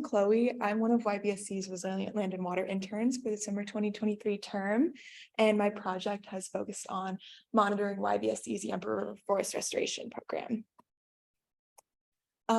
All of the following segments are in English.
I'm Chloe. I'm one of YBSC's Resilient Land and Water interns for the summer 2023 term, and my project has focused on monitoring YBSC's Yampa River Forest Restoration Program.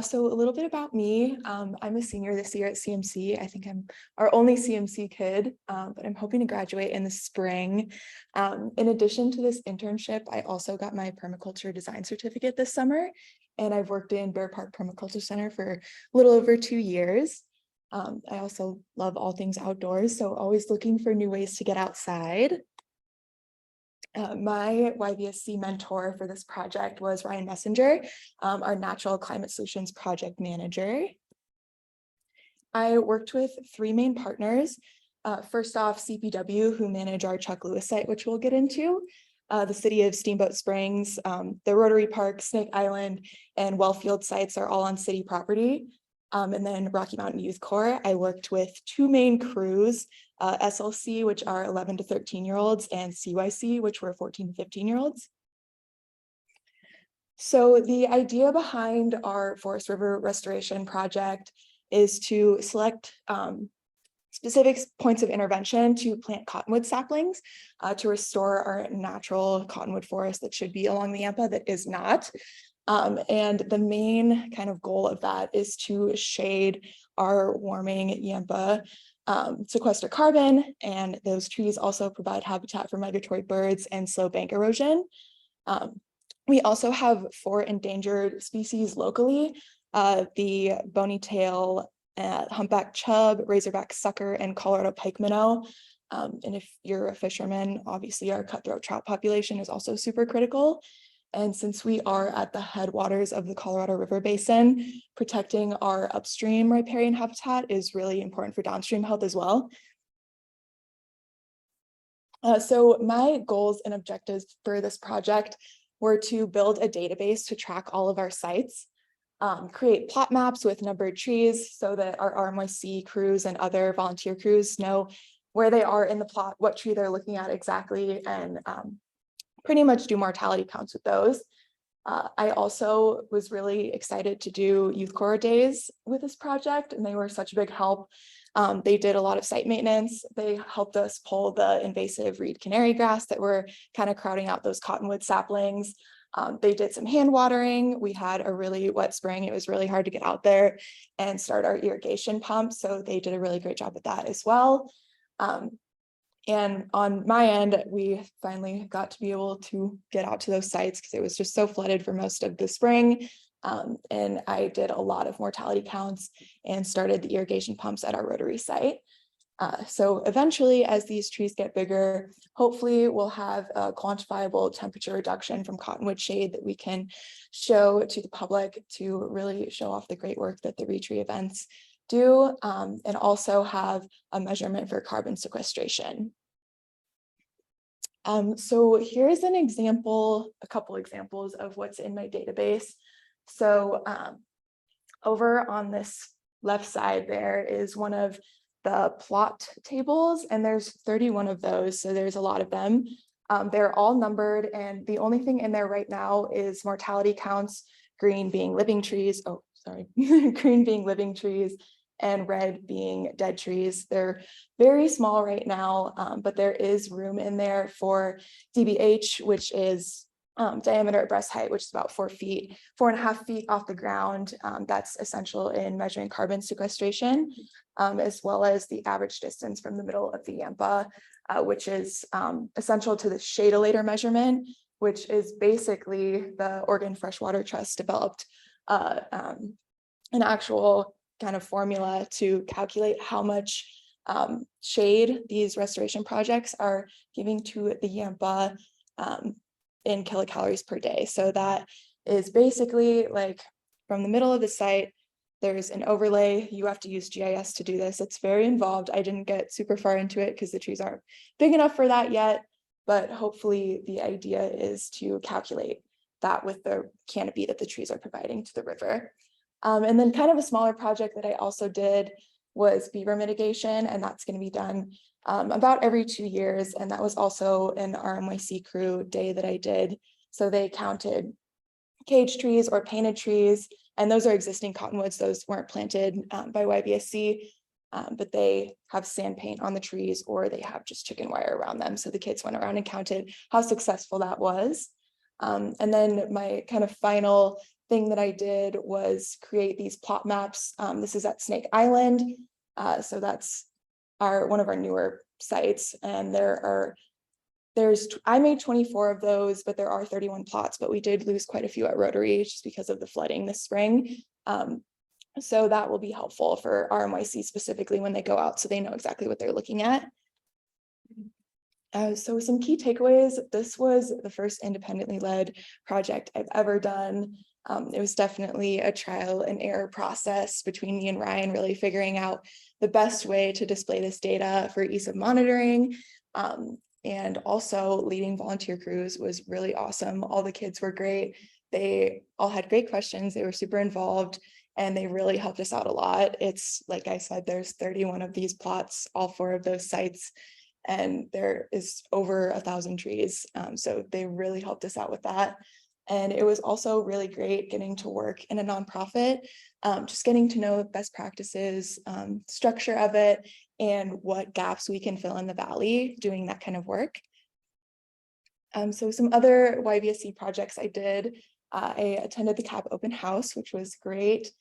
So a little bit about me. I'm a senior this year at CMC. I think I'm our only CMC kid, but I'm hoping to graduate in the spring. In addition to this internship, I also got my permaculture design certificate this summer, and I've worked in Bear Park Permaculture Center for a little over 2 years. I also love all things outdoors, so always looking for new ways to get outside. My YBSC mentor for this project was Ryan Messenger, our Natural Climate Solutions Project Manager. I worked with 3 main partners. First off, CPW, who manage our Chuck Lewis site, which we'll get into, the city of Steamboat Springs, the Rotary Park, Snake Island, and Wellfield sites are all on city property. And then Rocky Mountain Youth Corps, I worked with 2 main crews, SLC, which are 11 to 13-year-olds, and CYC, which were 14 to 15-year-olds. So the idea behind our Forest River Restoration Project is to select specific points of intervention to plant cottonwood saplings to restore our natural cottonwood forest that should be along the Yampa that is not. And the main kind of goal of that is to shade our warming Yampa, sequester carbon, and those trees also provide habitat for migratory birds and slow bank erosion. We also have 4 endangered species locally, the bony tail, humpback chub, razorback sucker, and Colorado pike minnow. And if you're a fisherman, obviously our cutthroat trout population is also super critical. And since we are at the headwaters of the Colorado River Basin, protecting our upstream riparian habitat is really important for downstream health as well. So my goals and objectives for this project were to build a database to track all of our sites, create plot maps with numbered trees so that our RMYC crews and other volunteer crews know where they are in the plot, what tree they're looking at exactly, and pretty much do mortality counts with those. I also was really excited to do Youth Corps days with this project, and they were such a big help. They did a lot of site maintenance. They helped us pull the invasive reed canary grass that were kind of crowding out those cottonwood saplings. They did some hand watering. We had a really wet spring. It was really hard to get out there and start our irrigation pump. So they did a really great job with that as well. And on my end, we finally got to be able to get out to those sites because it was just so flooded for most of the spring. And I did a lot of mortality counts and started the irrigation pumps at our Rotary site. So eventually, as these trees get bigger, hopefully we'll have a quantifiable temperature reduction from cottonwood shade that we can show to the public to really show off the great work that the retree events do, and also have a measurement for carbon sequestration. So here's an example, a couple examples of what's in my database. So over on this left side, there is one of the plot tables, and there's 31 of those, so there's a lot of them. They're all numbered, and the only thing in there right now is mortality counts, green being living trees, green being living trees, and red being dead trees. They're very small right now, but there is room in there for DBH, which is diameter at breast height, which is about 4 feet, 4.5 feet off the ground. That's essential in measuring carbon sequestration, as well as the average distance from the middle of the Yampa, which is essential to the shadolator measurement, which is basically the Oregon Freshwater Trust developed an actual kind of formula to calculate how much shade these restoration projects are giving to the Yampa in kilocalories per day. So that is basically like from the middle of the site, there's an overlay. You have to use GIS to do this. It's very involved. I didn't get super far into it because the trees aren't big enough for that yet, but hopefully the idea is to calculate that with the canopy that the trees are providing to the river. And then kind of a smaller project that I also did was beaver mitigation, and that's going to be done about every 2 years. And that was also an RMYC crew day that I did. So they counted cage trees or painted trees And those are existing cottonwoods. Those weren't planted by YVSC, but they have sand paint on the trees, or they have just chicken wire around them. So the kids went around and counted how successful that was. And then my kind of final thing that I did was create these plot maps. This is at Snake Island. So that's one of our newer sites. And I made 24 of those, but there are 31 plots, but we did lose quite a few at Rotary just because of the flooding this spring. So that will be helpful for RMYC specifically when they go out, so they know exactly what they're looking at. So some key takeaways. This was the first independently led project I've ever done. It was definitely a trial and error process between me and Ryan, really figuring out the best way to display this data for ease of monitoring. And also leading volunteer crews was really awesome. All the kids were great. They all had great questions. They were super involved, and they really helped us out a lot. It's like I said, there's 31 of these plots, all 4 of those sites, and there is over 1,000 trees. So they really helped us out with that. And it was also really great getting to work in a nonprofit, just getting to know best practices, structure of it, and what gaps we can fill in the Valley doing that kind of work. So some other YVSC projects I did, I attended the CAP open house, which was great.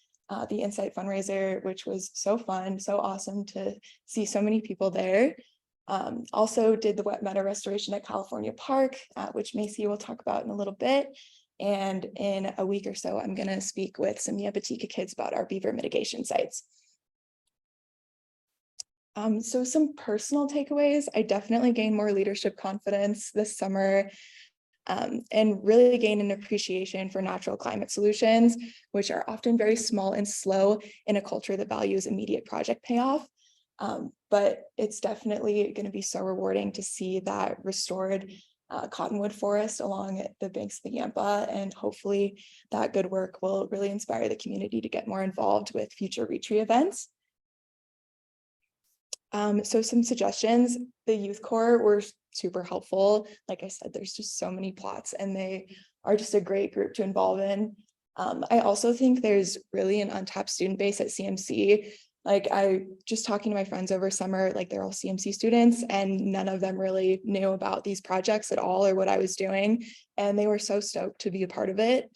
The Insight fundraiser, which was so fun, so awesome to see so many people there. Also did the wet meadow restoration at California Park, which Macy will talk about in a little bit. And in a week or so, I'm going to speak with some Yampa kids about our beaver mitigation sites. So some personal takeaways. I definitely gained more leadership confidence this summer, and really gained an appreciation for natural climate solutions, which are often very small and slow in a culture that values immediate project payoff. But it's definitely going to be so rewarding to see that restored cottonwood forest along the banks of the Yampa, and hopefully that good work will really inspire the community to get more involved with future retreat events. So some suggestions. The youth corps were super helpful. Like I said, there's just so many plots, and they are just a great group to involve in. I also think there's really an untapped student base at CMC. Like, I just talking to my friends over summer, like they're all CMC students, and none of them really knew about these projects at all or what I was doing. And they were so stoked to be a part of it.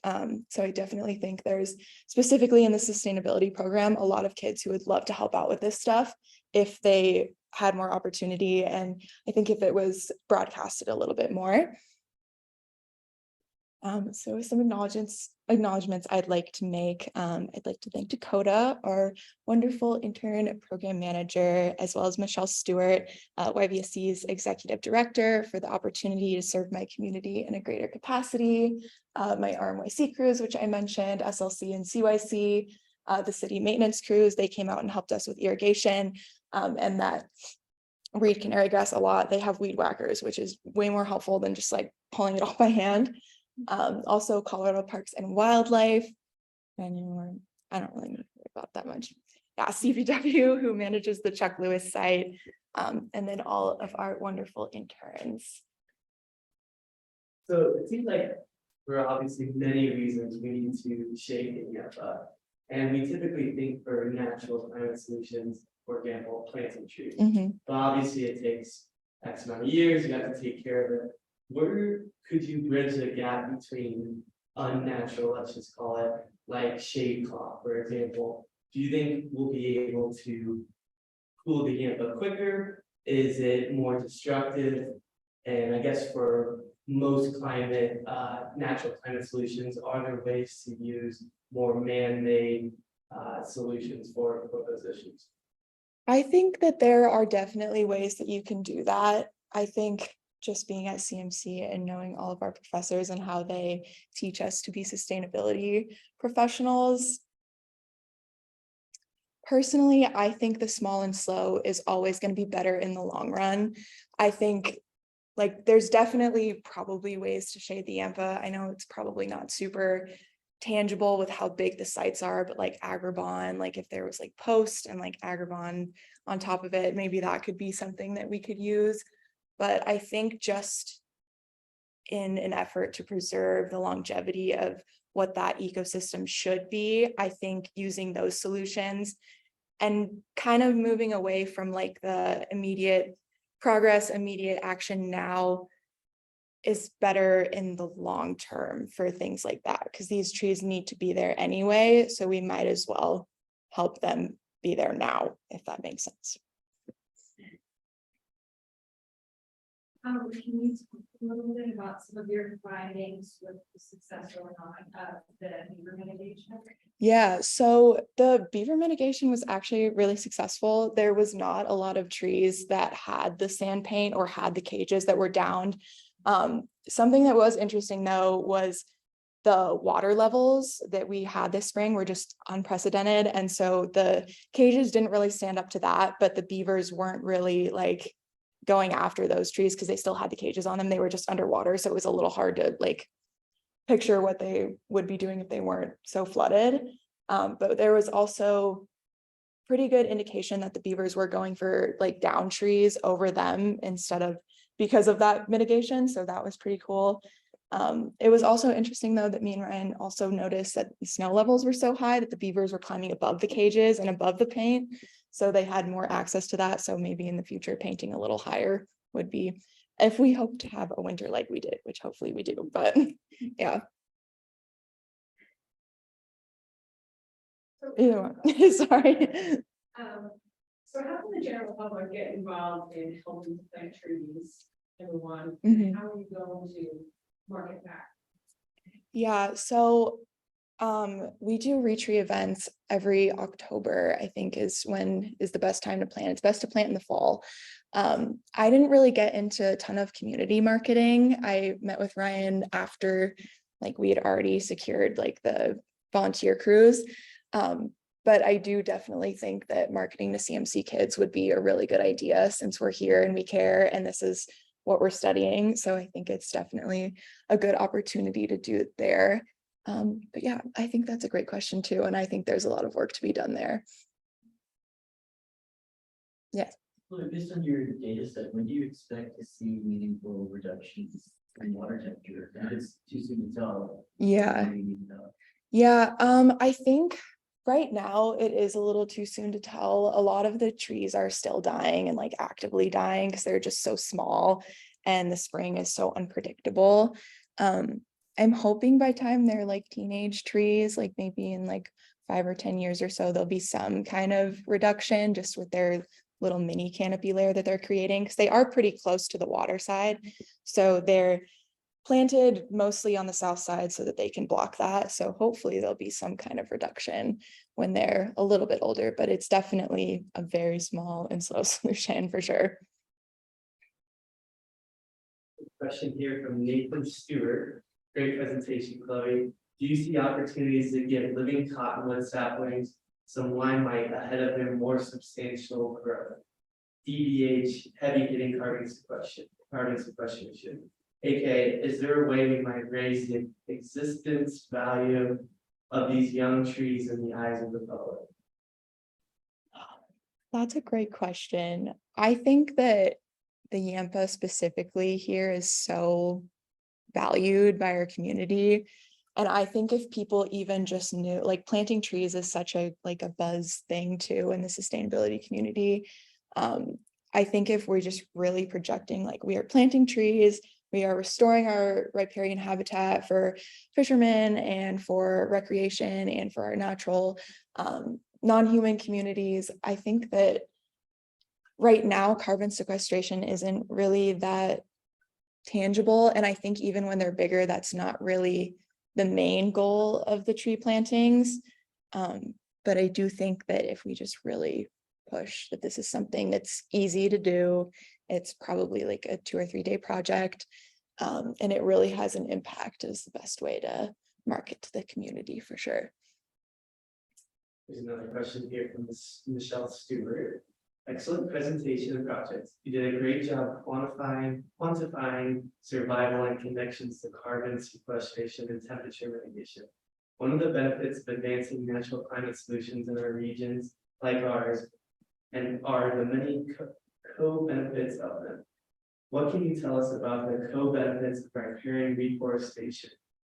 So I definitely think there's, specifically in the sustainability program, a lot of kids who would love to help out with this stuff if they had more opportunity. And I think if it was broadcasted a little bit more. So some acknowledgements I'd like to make. I'd like to thank Dakota, our wonderful intern program manager, as well as Michelle Stewart, YVSC's executive director, for the opportunity to serve my community in a greater capacity. My RMYC crews, which I mentioned, SLC and CYC, the city maintenance crews, they came out and helped us with irrigation, and that reed canary grass a lot. They have weed whackers, which is way more helpful than just like pulling it off by hand. Also Colorado Parks and Wildlife, and I don't really know about that much. Yeah, CPW, who manages the Chuck Lewis site, and then all of our wonderful interns. So it seems like for obviously many reasons we need to shape the Yampa, and we typically think for natural climate solutions, for example, planting trees. But obviously it takes X amount of years, you have to take care of it. Where could you bridge the gap between unnatural, let's just call it, like shade cloth, for example? Do you think we'll be able to cool the Yampa quicker? Is it more destructive? And I guess for most climate, natural climate solutions, are there ways to use more man-made solutions for those issues? I think that there are definitely ways that you can do that. I think just being at CMC and knowing all of our professors and how they teach us to be sustainability professionals. Personally, I think the small and slow is always going to be better in the long run. I think like there's definitely probably ways to shade the Yampa. I know it's probably not super tangible with how big the sites are, but like Agribon, like if there was like post and like Agribon on top of it, maybe that could be something that we could use. But I think just in an effort to preserve the longevity of what that ecosystem should be. I think using those solutions and kind of moving away from like the immediate progress, immediate action now is better in the long term for things like that, because these trees need to be there anyway. So we might as well help them be there now, if that makes sense. Can you talk a little bit about some of your findings with the success or not of the beaver mitigation? Yeah, so the beaver mitigation was actually really successful. There was not a lot of trees that had the sand paint or had the cages that were downed. Something that was interesting though was the water levels that we had this spring were just unprecedented. And so the cages didn't really stand up to that, but the beavers weren't really like going after those trees because they still had the cages on them. They were just underwater. So it was a little hard to like picture what they would be doing if they weren't so flooded. But there was also pretty good indication that the beavers were going for like down trees over them instead of because of that mitigation. So that was pretty cool. It was also interesting though that me and Ryan also noticed that the snow levels were so high that the beavers were climbing above the cages and above the paint. So they had more access to that. So maybe in the future, painting a little higher would be, if we hope to have a winter like we did, which hopefully we do, but yeah. Ew. Sorry. So how can the general public get involved in helping to plant trees, number one, Mhm. and how are you going to market that? Yeah, so we do retree events every October, I think is the best time to plant. It's best to plant in the fall. I didn't really get into a ton of community marketing. I met with Ryan after like we had already secured like the volunteer crews. But I do definitely think that marketing to CMC kids would be a really good idea since we're here and we care and this is what we're studying. So I think it's definitely a good opportunity to do it there. But yeah, I think that's a great question too. And I think there's a lot of work to be done there. Yes. Well, based on your data set, when do you expect to see meaningful reductions in water temperature? If it's too soon to tell. Yeah. when do you need to know? Yeah, I think right now it is a little too soon to tell. A lot of the trees are still dying and like actively dying because they're just so small and the spring is so unpredictable. I'm hoping by time they're like teenage trees, like maybe in like 5 or 10 years or so, there'll be some kind of reduction just with their little mini canopy layer that they're creating because they are pretty close to the water side. So they're planted mostly on the south side so that they can block that. So hopefully there'll be some kind of reduction when they're a little bit older, but it's definitely a very small and slow solution for sure. Question here from Nathan Stewart. Great presentation, Chloe. Do you see opportunities to give living cottonwood saplings some limelight ahead of their more substantial growth? DBH, heavy hitting carbon sequestration. AK, is there a way we might raise the existence value of these young trees in the eyes of the public? That's a great question. I think that the Yampa specifically here is so valued by our community. And I think if people even just knew, like planting trees is such a like a buzz thing too in the sustainability community. I think if we're just really projecting like we are planting trees, we are restoring our riparian habitat for fishermen and for recreation and for our natural non-human communities. I think that right now carbon sequestration isn't really that tangible. And I think even when they're bigger, that's not really the main goal of the tree plantings. But I do think that if we just really push that this is something that's easy to do, it's probably like a 2 or 3 day project. And it really has an impact is the best way to market to the community for sure. There's another question here from Michelle Stewart. Excellent presentation and projects. You did a great job quantifying survival and connections to carbon sequestration and temperature mitigation. One of the benefits of advancing natural climate solutions in our regions like ours and are the many co-benefits of them. What can you tell us about the co-benefits of riparian reforestation,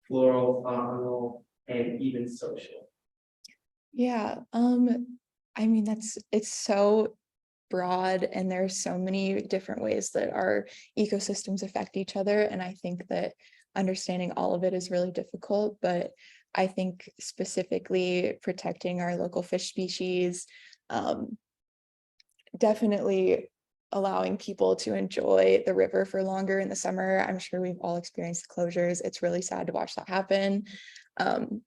floral, faunal, and even social? Yeah, I mean, it's so broad, and there's so many different ways that our ecosystems affect each other. And I think that understanding all of it is really difficult, but I think specifically protecting our local fish species, definitely allowing people to enjoy the river for longer in the summer. I'm sure we've all experienced the closures. It's really sad to watch that happen. And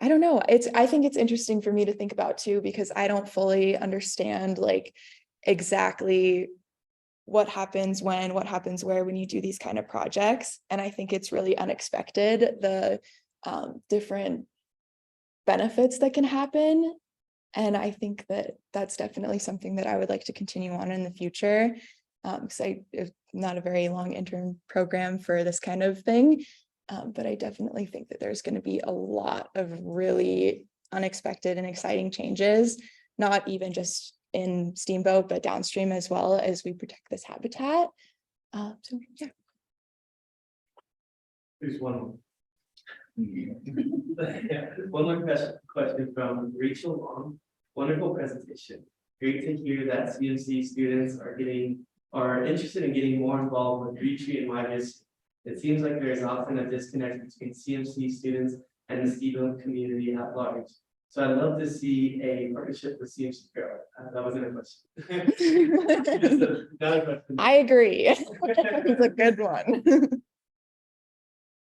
I don't know, I think it's interesting for me to think about too, because I don't fully understand like exactly what happens when, what happens where when you do these kind of projects. And I think it's really unexpected, the different benefits that can happen. And I think that that's definitely something that I would like to continue on in the future. Because it's not a very long intern program for this kind of thing. But I definitely think that there's going to be a lot of really unexpected and exciting changes, not even just in Steamboat, but downstream as well, as we protect this habitat. So yeah. There's one more. One more question from Rachel Long. Wonderful presentation. Great to hear that CMC students are interested in getting more involved with retreat and wildlife. It seems like there is often a disconnect between CMC students and the Steamboat community at large. So I'd love to see a partnership with CMC grow. That wasn't a question. Just another question. I agree. It's a good one.